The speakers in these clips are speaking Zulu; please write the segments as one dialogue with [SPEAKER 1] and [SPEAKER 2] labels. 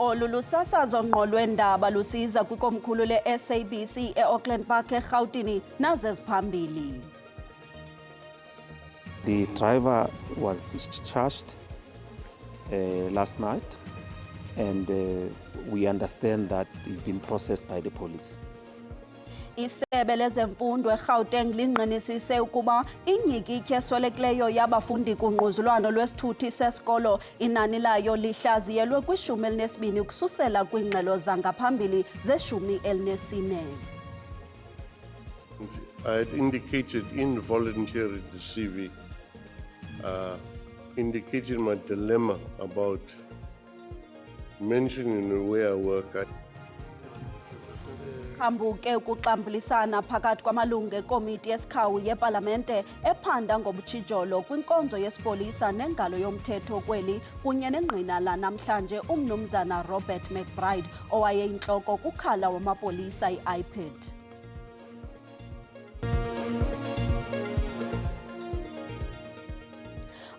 [SPEAKER 1] Olu lusasazo ngqo lweendaba lusiza kwikomkhulu le-SABC e-Auckland Park eRhawutini nazeziphambili.
[SPEAKER 2] The driver was discharged last night, and we understand that he's been processed by the police.
[SPEAKER 1] Isebe lezemfundo eGauteng linqinisise ukuba inyikitye eswelekileyo yabafundi kungquzulwano lwesithuthi sesikolo inani layo lihlaziyelwe kwi-12 ukususela kwiingxelo zangaphambili ze-14.
[SPEAKER 3] I had indicated involuntarily the CV, indicating my dilemma about mentioning where I work.
[SPEAKER 1] Kambuke ukuxambulisana phakathi kwamalungu ekomiti yesikhawu yepalamente ephanda ngobutshijolo kwinkonzo yesipolisa nengalo yomthetho kweli kunye nengqina lanamhlanje umnumzana Robert McBride owayeyintloko kukhala wamapolisa i-IPID.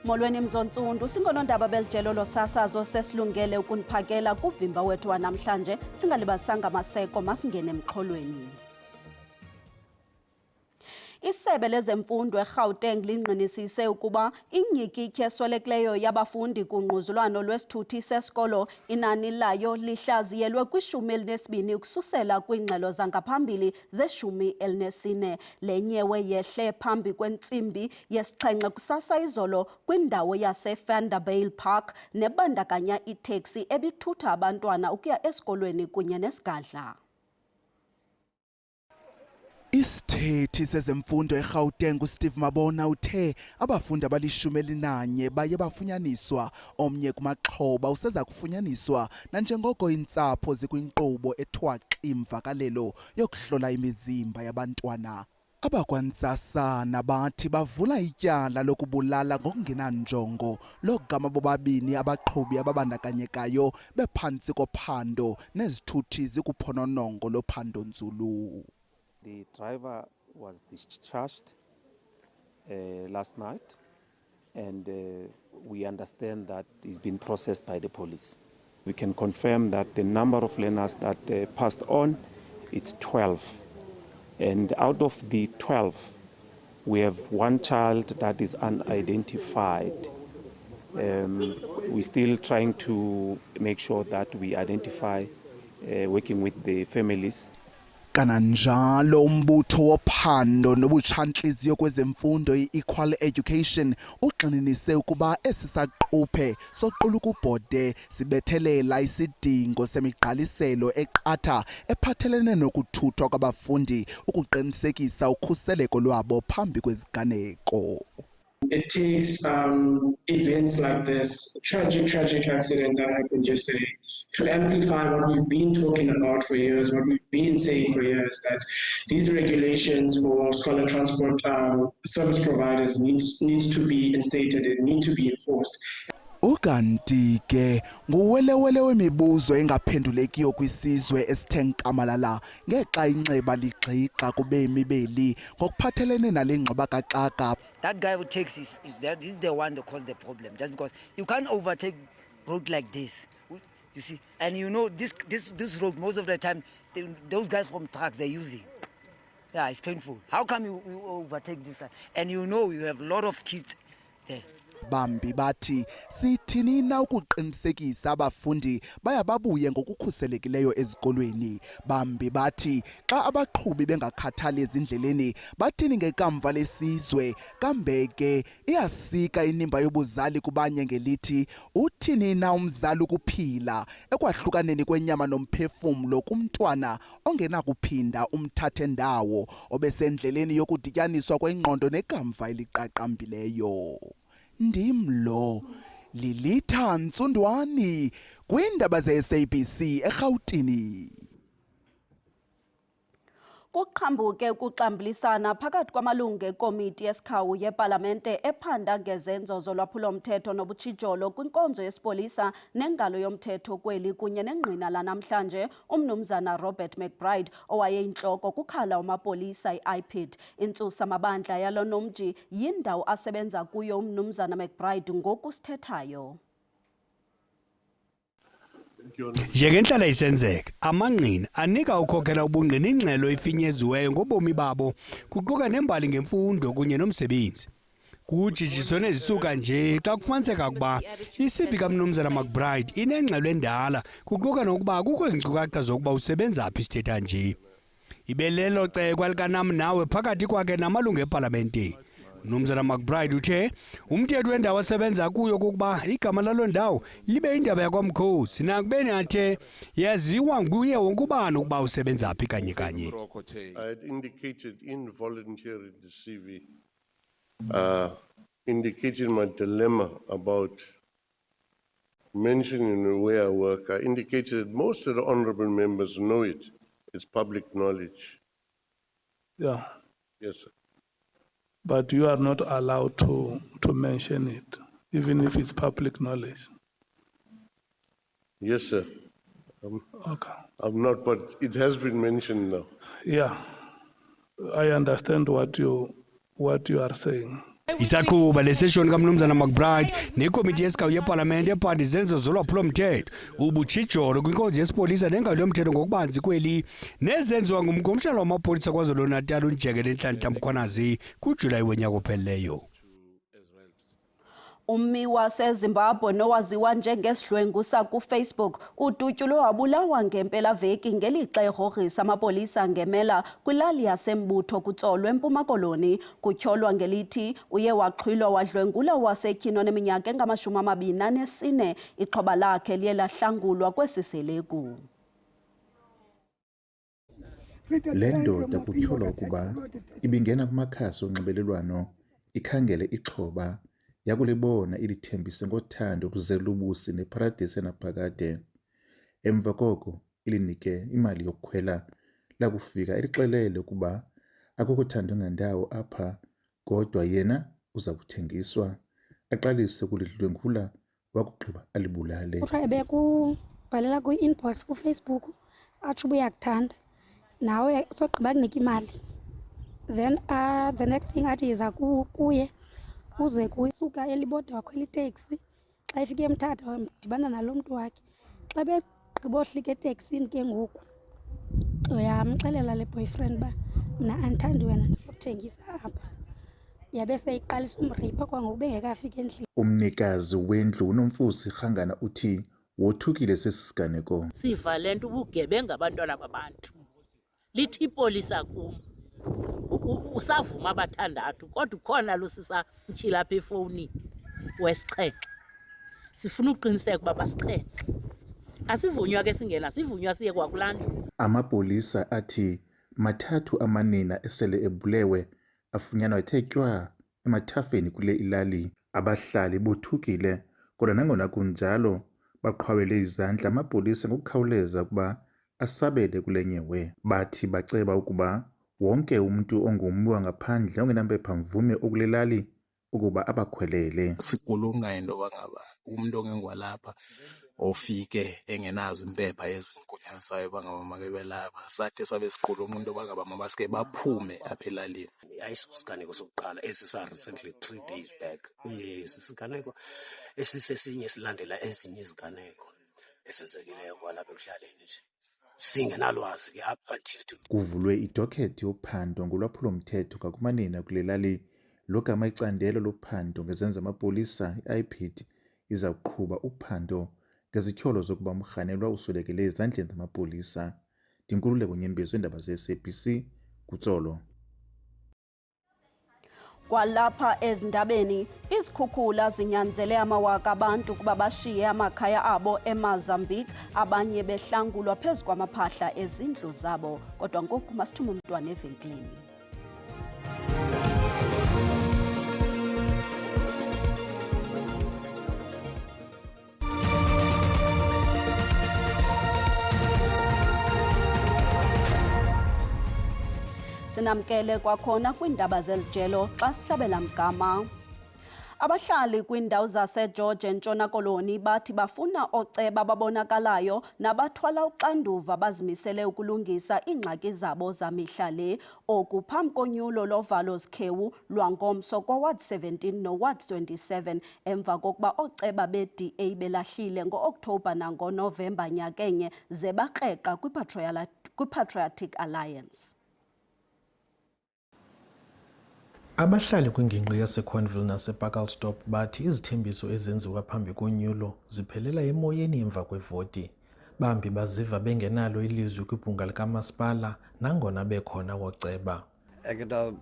[SPEAKER 1] Molweni Mzontsundu, singonondaba belijelo losasazo sesilungele ukuniphakela kuvimba wethu wanamhlanje, singalibasanga maseko masingene emxholweni. Isebe lezemfundo eGauteng linqinisise ukuba inyikitye eswelekileyo yabafundi kungquzulwano lwesithuthi sesikolo inani layo lihlaziyelwe kwi-12 ukususela kwiingxelo zangaphambili ze-14. Le nyewe yehle phambi kwentsimbi yesixhenxe kusasa izolo kwindawo yase-Vanderbilt Park nebandakanya iteksi ebithutha abantwana ukuya esikolweni kunye nesigadla.
[SPEAKER 4] Isithethi sezemfundo eGauteng uSteve Mabona uthe abafundi abali-11 baye bafunyaniswa, omnye kumaxhoba useza kufunyaniswa nanjengoko iintsapho zikwinkqubo ethiwa ximvakalelo yokuhlola imizimba yabantwana. Abakwantsasana bathi bavula ityala lokubulala ngokungenanjongo logama bobabini abaqhubi ababandakanyekayo bephantsi kophando nezithuthi zikuphononongo lophando-nzulu.
[SPEAKER 2] The driver was discharged last night, and we understand that he's been processed by the police. We can confirm that the number of learners that passed on, it's 12. And out of the 12, we have one child that is unidentified. We're still trying to make sure that we identify, working with the families.
[SPEAKER 4] Kananjalo umbutho wophando nobutshantliziyo kwezemfundo i-Equal Education uxinanise ukuba esisaquphe soqula ukubhode sibethelela isidingo semigqaliselo eqatha ephathelene nokuthuthwa kwabafundi ukuqinisekisa ukhuseleko lwabo phambi kweziganeko.
[SPEAKER 5] It takes events like this, tragic accident that happened yesterday, to amplify what we've been talking about for years, what we've been saying for years, that these regulations for scholar transport service providers needs to be instated and need to be enforced.
[SPEAKER 4] Ukanti ke nguwelewele wemibuzo engaphendulekiyo kwisizwe esithe nkamalala ngexa inxeba ligxixa kubemi beli ngokuphathelene nale ngxabakaxaka.
[SPEAKER 6] That guy who takes is the one that caused the problem, just because you can't overtake road like this, you see. And you know this road most of the time those guys from trucks they're using. Yeah, it's painful. How come you overtake this? And you know you have a lot of kids there.
[SPEAKER 4] Bambi bathi sithini na ukuqinisekisa abafundi bayababuye ngokukhuselekileyo ezikolweni. Bambi bathi xa abaqhubi bengakhathali ezindleleni bathini ngekamva lesizwe. Kambe ke iyasika inimba yobuzali kubanye ngelithi uthini na umzali ukuphila ekwahlukaneni kwenyama nomphefumlo kumntwana ongenakuphinda umthathe ndawo obesendleleni yokudityaniswa kwengqondo nekamva eliqaqambileyo. Ndimlo Lilitha Ntsundwani kwindaba ze-SABC eGauteng.
[SPEAKER 1] Kuqhambuke ukuxambulisana phakathi kwamalungu ekomiti yesikhawu yepalamente ephanda ngezenzo zolwaphulo-mthetho nobutshijolo kwinkonzo yesipolisa nengalo yomthetho kweli kunye nengqina lanamhlanje umnumzana Robert McBride owayeyintloko kukhala wamapolisa i-IPID. Intsusa mabandla yalo nomji yindawo asebenza kuyo umnumzana McBride ngoku sithethayo.
[SPEAKER 3] Thank you, Honourable.
[SPEAKER 7] Njengenhlala isenzeka, amangqina anika ukhokhela ubungqina ingxelo efinyeziweyo ngobomi babo, kuquka nembali ngemfundo kunye nomsebenzi. Kujijiso nezisuka nje xa kufumaniseka ukuba isipi kaMnumzana McBride inengxelo endala, kuquka nokuba akukho zinkcukacha zokuba usebenza phi sithetha nje. Ibelelo cekwa likanam nawe phakathi kwakhe namalungu epalamente. Mnumzana McBride uthe umthetho wendawo asebenza kuyo kokuba igama lalo ndawo libe indaba yakwamkhosi nakubeni athe yaziwa nguye wonke ubani ukuba usebenza phi kanye kanye.
[SPEAKER 3] I had indicated in volunteering the CV, indicating my dilemma about mentioning where I work. I indicated that most of the honourable members know it. It's public knowledge.
[SPEAKER 8] Yeah,
[SPEAKER 3] Yes, sir.
[SPEAKER 8] but you are not allowed to mention it, even if it's public knowledge.
[SPEAKER 3] Yes, sir.
[SPEAKER 8] Okay.
[SPEAKER 3] I'm not, but it has been mentioned now.
[SPEAKER 8] Yeah, I understand what you are saying.
[SPEAKER 7] Isaqhuba leseshoni kaMnumzana McBride nekomiti yeSikawu yeParlamente ephanda izenzo zolwaphulomthetho ubutshijolo kwinkonzo yesipolisa nengalo yomthetho ngokubanzi kweli nezenziwa ngumkhomishana wamapolisa KwaZulu-Natal uNjekele Nhlanhla Mkhwanazi kuJulayi wenyaka ophelileyo.
[SPEAKER 1] Ummi waseZimbabwe nowaziwa njengesidlwengu sakuFacebook udutyulwe wabulawa ngempelaveki ngelixa egrogrisa amapolisa ngemela kwilali yasembutho kuTsolo eMpuma Koloni. Kutyholwa ngelithi uye waxhwilwa wadlwengula wasetyhini oneminyaka engama-24. Ixhoba lakhe liye lahlangulwa kwesiseleku.
[SPEAKER 9] Le ndoda kutyholwa ukuba ibingena kumakhasi onxibelelwano ikhangele ixhoba yakulibona ilithembise ngothando luzela ubusi neparadesi enaphakade. Emva koko ilinike imali yokukhwela lakufika ilixelele ukuba akukho thando ngandawo apha kodwa yena uza kuthengiswa aqalise kulidlwengula wakugqiba alibulale.
[SPEAKER 10] Kuthiwa ebekubhalela kwi-inbox kuFacebook atsho uba uyakuthanda nawe sogqiba kunika imali, then the next thing athi yiza kuye uze kuyisuka elibodwa wakhwela iteksi. Xa ifike emthatha wamdibana nalo mntu wakhe. Xa begqiba ohlika eteksini ke ngoku yamxelela le boyfriend uba mna andithandi wena ndizokuthengisa apha. Yabe seyiqalisa umripha kwangoku bengekafika endlini.
[SPEAKER 9] Umnikazi wendlu uNomfusi Rhangana uthi wothukile sesisiganeko.
[SPEAKER 11] Siva le nto ubugebenga abantwana babantu. Lithi ipolisa kum. Usavuma abathandathu kodwa ukhona lusisa mtyhila apha efowunini wesixhenxe. Sifuna uqiniseka ukuba basixhenxe. Asivunywa ke singena, sivunywa siye kwakulandwa.
[SPEAKER 9] Amapolisa athi mathathu amanina esele ebulewe afunyanwa ethe tywa emathafeni kule ilali. Abahlali bothukile kodwa nangona kunjalo baqhwawele izandla amapolisa ngokukhawuleza ukuba asabele kule nyewe. Bathi baceba ukuba wonke umuntu ongummi wangaphandle ongenampepha mvume okulelali ukuba abakhwelele.
[SPEAKER 12] Siqulunqa into bangaba umuntu ongengwalapha ofike engenazo impepha ezinkuthasayo bangaba makebe lapha sathe sabe siqulunqa into bangaba mabaske baphume apha elalini.
[SPEAKER 13] Ayisiganeko sokuqala esisa recently 3 days back. Yes, isiganeko esisesinye silandela ezinye iziganeko esenzekileyo kwalapha ekuhlaleni nje. Singenalwazi ke apha thina.
[SPEAKER 9] Kuvulwe idokhethi yophando ngolwaphulomthetho kakumanina kule lali. Logama icandelo lophando ngezenzo amapolisa i-IPID iza kuqhuba uphando ngezityholo zokuba umrhanelwa uswelekele ezandleni zamapolisa. Ndinkululeko Nyembezo, iindaba ze-SABC kuTsolo.
[SPEAKER 1] Kwalapha ezindabeni, izikhukhula zinyanzele amawaka abantu kuba bashiye amakhaya abo eMozambique, abanye behlangulwa phezu kwamaphahla ezindlu zabo. Kodwa ngoku masithume umntwana evenkileni. Sinamkele kwakhona kwindaba zelijelo xa sihlabela mgama. Abahlali kwindawo zaseGeorge eNtshona Koloni bathi bafuna ooceba ababonakalayo nabathwala uxanduva bazimisele ukulungisa iingxaki zabo zamihla le. Oku phambi konyulo lovalo zikhewu lwangomso kwaWard 17 noWard 27 emva kokuba ooceba be-DA belahlile ngo-Okthobha nangoNovemba nyakenye ze bakreqa kwi-Patriotic Alliance.
[SPEAKER 14] Abahlali kwingingqi yaseConville nasePakalstop bathi izithembiso ezenziwa phambi konyulo ziphelela emoyeni emva kwevoti. Bambi baziva bengenalo ilizwi kwibhunga likamasipala nangona bekhona woceba.
[SPEAKER 15] Ek het al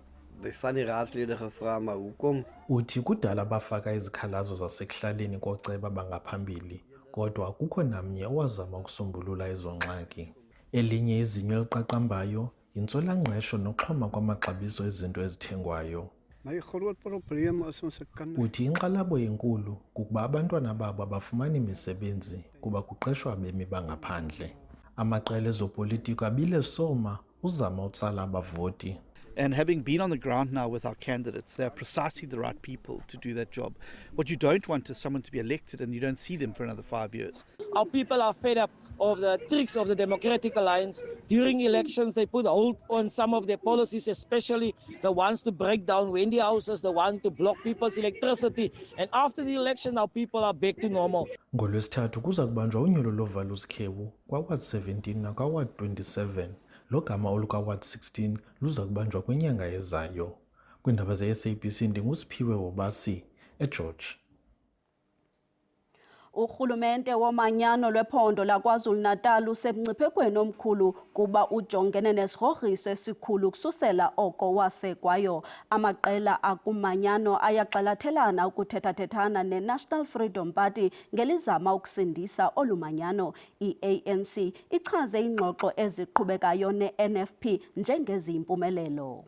[SPEAKER 15] by van die raadslede gevra maar hoekom?
[SPEAKER 14] Uthi kudala bafaka izikhalazo zasekuhlaleni koceba bangaphambili, kodwa akukho namnye owazama ukusombulula ezo ngxaki. Elinye izinyo eliqaqambayo yintswelangqesho noxhoma kwamaxabiso ezinto ezithengwayo.
[SPEAKER 15] My groot probleem is ons kinders.
[SPEAKER 14] Uthi inxalabo enkulu kukuba abantwana babo abafumani imisebenzi kuba kuqeshwa abemi bangaphandle. Amaqela ezopolitiko abile soma uzama utsala abavoti.
[SPEAKER 16] And having been on the ground now with our candidates, they're precisely the right people to do that job. What you don't want is someone to be elected and you don't see them for another 5 years.
[SPEAKER 17] Our people are fed up of the tricks of the Democratic Alliance. During elections, they put hold on some of their policies, especially the ones to break down Wendy houses, the one to block people's electricity. And after the election, our people are back to normal.
[SPEAKER 14] NgoLwesithathu kuza kubanjwa unyulo lovalo zikhewu kwaWard 17 nakwaWard 27. Lo gama olukaWard 16 luza kubanjwa kwinyanga ezayo. Kwiindaba ze-SABC ndinguSiphiwe Wobasi eGeorge.
[SPEAKER 1] Urhulumente womanyano lwephondo laKwaZulu-Natal usemngciphekweni omkhulu kuba ujongene nesigrogriso esikhulu kususela oko wasekwayo. Amaqela akumanyano ayaxalathelana ukuthethathethana neNational Freedom Party ngelizama ukusindisa olumanyano. I-ANC ichaze ingxoxo eziqhubekayo ne-NFP njengeziyimpumelelo.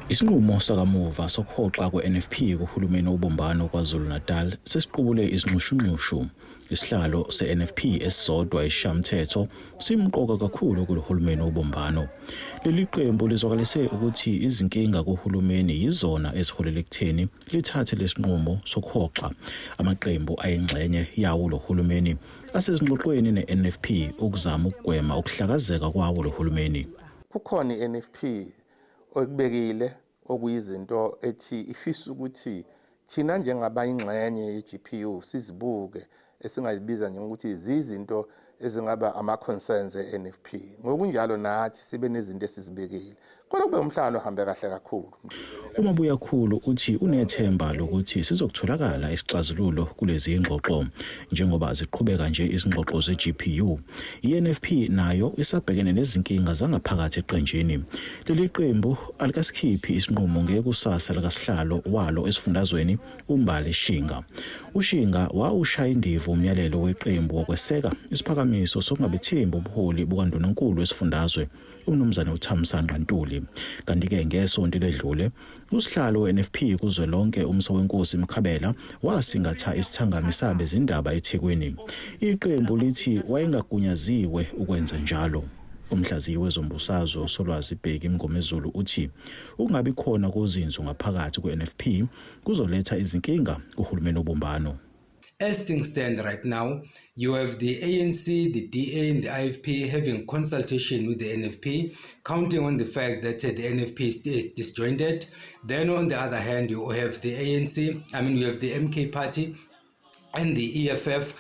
[SPEAKER 18] Isinqumo sakamuva sokuhoxa kwe-NFP kuhulumeni obumbano kwaZulu-Natal sesiqubule izinxushunxushu. Isihlalo se-NFP esisodwa eshamthetho simqoka kakhulu kuhulumeni obumbano. Leli qembu lizwakalise ukuthi izinkinga kuhulumeni yizona eziholele ekutheni lithathe lesinqumo sokuhoxa amaqembu ayingxenye yawo lohulumeni asezingxoxweni ne-NFP ukuzama ukugwema ukuhlakazeka kwawo lohulumeni.
[SPEAKER 9] Kukhona i-NFP okubekile okuyizinto ethi ifisa ukuthi thina njengabayingxenye ye-GPU sizibuke esingazibiza njengokuthi izinto ezingaba ama-concerns e-NFP. Ngokunjalo nathi sibe nezinto esizibekile. Kodwa kube umhlangano ohambe kahle kakhulu.
[SPEAKER 18] Umabuya khulu uthi unethemba lokuthi sizokutholakala isixazululo kulezi ingxoxo njengoba ziqhubeka nje izingxoxo ze-GPU. I-NFP nayo isabhekene nezinkinga zangaphakathi eqenjini. Leli qembu alikasikhiphi isinqumo ngekusasa likasihlalo walo esifundazweni uMbali Shinga. UShinga wawushaya indivu umyalelo weqembu wokweseka isiphakamiso sokungabethembi ubuholi bukandunankulu esifundazwe uMnumzane uThamsanqa Ntuli. Kanti-ke ngesonto ledlule usihlalo we-NFP kuzwelonke uMsowenkosi Mkhabela wasingatha isithangami sabe izindaba eThekwini. Iqembu lithi wayengagunyaziwe ukwenza njalo. Umhlaziyi wezombusazwe uSolwazi Bheki Mngomezulu uthi ukungabi khona kozinzo ngaphakathi kwe-NFP kuzoletha izinkinga kuhulumeni obumbano.
[SPEAKER 19] As things stand right now, you have the ANC, the DA and the IFP having consultation with the NFP, counting on the fact that the NFP is disjointed. Then on the other hand, you have the ANC, you have the MK party and the EFF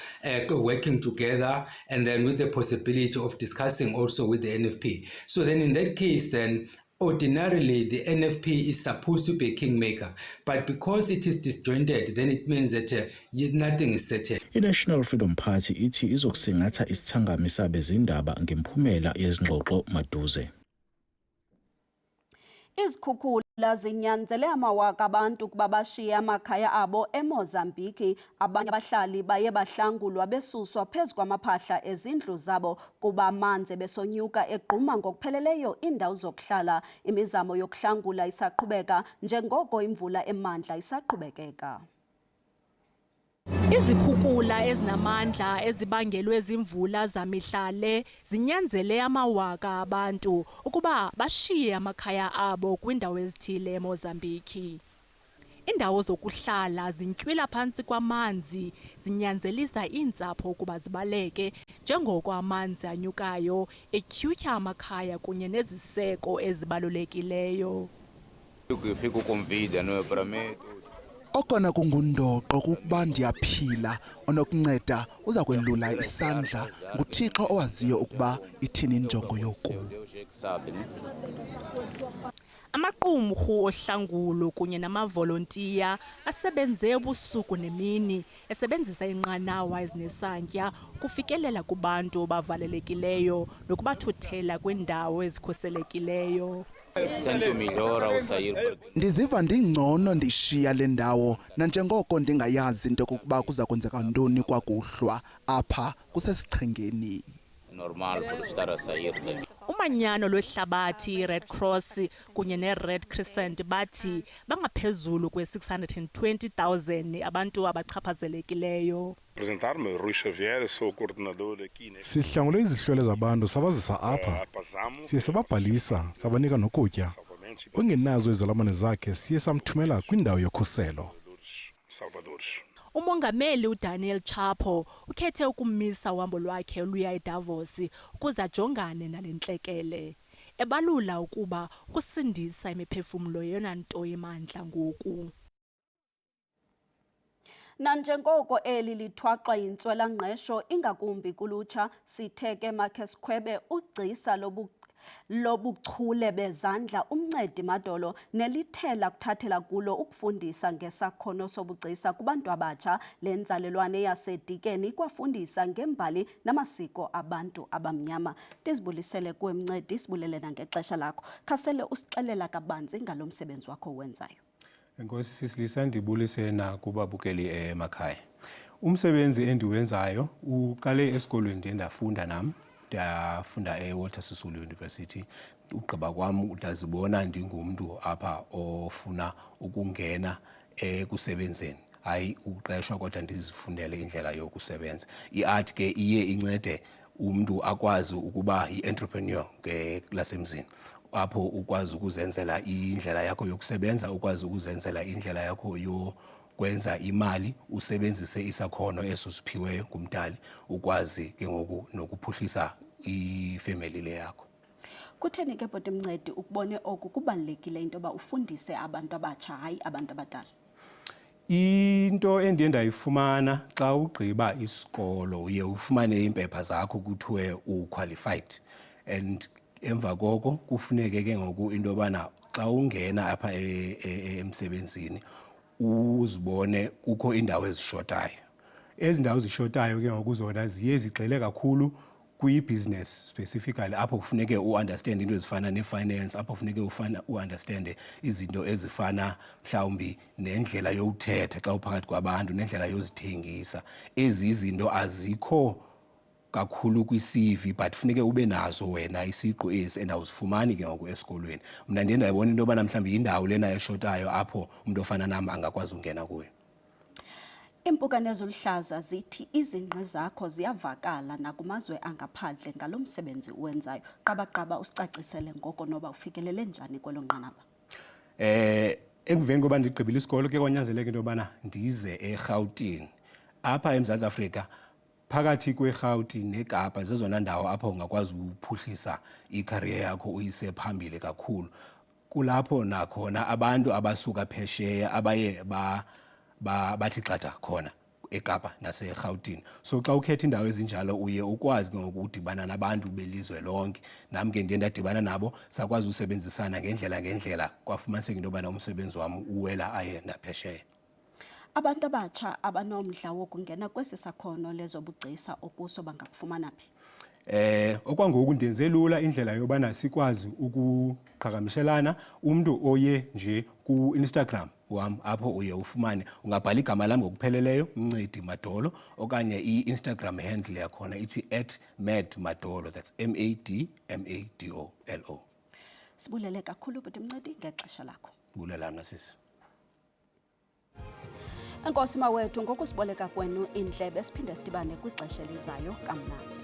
[SPEAKER 19] working together, and then with the possibility of discussing also with the NFP. So then in that case, then ordinarily the NFP is supposed to be a kingmaker, but because it is disjointed, then it means that nothing is settled.
[SPEAKER 18] I-National Freedom Party ithi izokusingatha isithangami sabe izindaba ngemphumela yezingxoxo maduze.
[SPEAKER 1] Izikhukhula zinyanzele amawaka abantu kuba bashiye amakhaya abo eMozambique. Abanye abahlali baye bahlangulwa besuswa phezu kwamaphahla ezindlu zabo kuba amanzi besonyuka egquma ngokupheleleyo indawo zokuhlala. Imizamo yokuhlangula isaqhubeka njengoko imvula emandla isaqhubekeka.
[SPEAKER 20] Izikhukhula ezinamandla ezibangelwe zimvula zamihlale zinyanzele amawaka abantu ukuba bashiye amakhaya abo kwindawo ezithile eMozambique. Iindawo zokuhlala zinywila phantsi kwamanzi, zinyanzelisa iintsapho ukuba zibaleke njengoko amanzi anyukayo etyhutyha amakhaya kunye neziseko ezibalulekileyo.
[SPEAKER 4] Okona kungundoqo kukuba ndiyaphila onokunceda uza kwelula isandla nguThixo owaziyo ukuba ithini injongo yoku.
[SPEAKER 20] Amaqumrhu ohlangulo kunye namavolontiya asebenze ubusuku nemini esebenzisa inqanawa ezinesantya kufikelela kubantu abavalelekileyo nokubathuthela kwiindawo ezikhuselekileyo.
[SPEAKER 4] Ndiziva ndingcono ndishiya le ndawo nanjengoko ndingayazi into yokokuba kuza kwenzeka ntoni kwakuhlwa apha kusesichengeni.
[SPEAKER 20] Umanyano lwehlabathi iRed Cross kunye neRed Crescent bathi bangaphezulu kwe-620,000 abantu abachaphazelekileyo.
[SPEAKER 21] Sihlangule izihlwele zabantu sabazisa apha, siye sababhalisa, sabanika nokutya. Ongenazo izalamane zakhe siye samthumela kwindawo yokhuselo.
[SPEAKER 20] Umongameli uDaniel Chapo ukhethe ukumisa uhambo lwakhe oluya eDavos ukuze ajongane nale ntlekele. Ebalula ukuba kusindisa imiphefumlo yeyona nto emandla ngoku.
[SPEAKER 1] Nanjengoko eli lithwaxwa yintswelangqesho ingakumbi kulutsha, sitheke Marcus Khwebe ugcisa lobuchule bezandla uMncedi Madolo nelithela kuthathela kulo ukufundisa ngesakhono sobugcisa kubantu abatsha. Le nzalelwane yaseDikeni ikwafundisa ngembali namasiko abantu abamnyama. Ndizibulisele kuwe Mncedi, sibulele nangexesha lakho. Khasele usixelela kabanzi ngalo msebenzi wakho owenzayo.
[SPEAKER 22] Enkosi Sisilisa, ndibulise nakubabukeli emakhaya. Umsebenzi endiwenzayo uqale esikolweni ndiyendafunda nam. Ndafunda eWalter Sisulu University. Ugqiba kwam ndazibona ndingumntu apha ofuna ukungena kusebenzeni. Hayi uqeshwa kodwa ndizifundele indlela yokusebenza. I-art ke iye incede umntu akwazi ukuba yi-entrepreneur lasemzini. Apho ukwazi ukuzenzela indlela yakho yokusebenza, ukwazi ukuzenzela indlela yakho yokwenza imali, usebenzise isakhono eso siphiweyo ngumdali, ukwazi ke ngoku nokuphuhlisa ifamily le yakho.
[SPEAKER 1] Kutheni ke bhuti Mncedi ukubone oku kubalulekile into yoba ufundise abantu abatsha hayi abantu abadala?
[SPEAKER 22] Into endiye ndayifumana xa ugqiba isikolo uye ufumane iimpepha zakho kuthiwe uqualified, and emva koko kufuneke ke ngoku into yobana xa ungena apha emsebenzini uzibone kukho indawo ezishotayo. Ezi ndawo zishotayo ke ngoku zona ziye zigxile kakhulu kwi-business specifically, apho kufuneke u-understand into ezifana ne-finance, apho kufuneke u-understand izinto ezifana mhlawumbi nendlela yokuthetha xa uphakathi kwabantu, nendlela yozithengisa. Ezi izinto azikho kakhulu kwi-CV but funeke ube nazo wena isiqu ezi endawuzifumani ke ngoku esikolweni. Mna ndiye ndayibona into yobana mhlawumbi yindawo lena eshotayo apho umuntu ofana nam angakwazi ungena kuyo.
[SPEAKER 1] Impukane ezuluhlaza zithi izingqi zakho ziyavakala nakumazwe angaphandle ngalo msebenzi uwenzayo. Qaba usicacisele ngoko noba ufikelele njani kwelo nqanaba.
[SPEAKER 22] Emveni koba ndigqibile isikolo ke kwanyanzeleka into yobana ndize eRhawutini. Apha eMzantsi Afrika phakathi kweRhawutini neKapa zezona ndawo apho ungakwazi ukuphuhlisa icareer yakho uyise phambili kakhulu. Kulapho nakhona abantu abasuka phesheya abaye bathi xatha khona eKapa naseRhawutini. So xa ukhetha indawo ezinjalo uye ukwazi ngokudibana nabantu belizwe lonke. Nam ke ndiye ndadibana nabo sakwazi usebenzisana ngendlela kwafumaniseka into yobana umsebenzi wam uwela aye naphesheya.
[SPEAKER 1] Abantu abatsha abanomdla wokungena kwesi sakhono lezobugcisa okuso bangakufumana phi?
[SPEAKER 22] Okwangoku ndenze lula indlela yobana sikwazi ukuqhagamshelana. Umntu oye nje ku-Instagram wam apho uye ufumane, ungabhala igama lam ngokupheleleyo Mncedi Madolo, okanye i-Instagram handle yakhona ithi @madmadolo, that's MADMADOLO.
[SPEAKER 1] Sibulele kakhulu bhuti Mncedi ngexesha lakho.
[SPEAKER 22] Bulela mna sisi.
[SPEAKER 1] Enkosi mawethu ngokusiboleka kwenu indlebe, siphinde sidibane kwixesha elizayo kamnandi.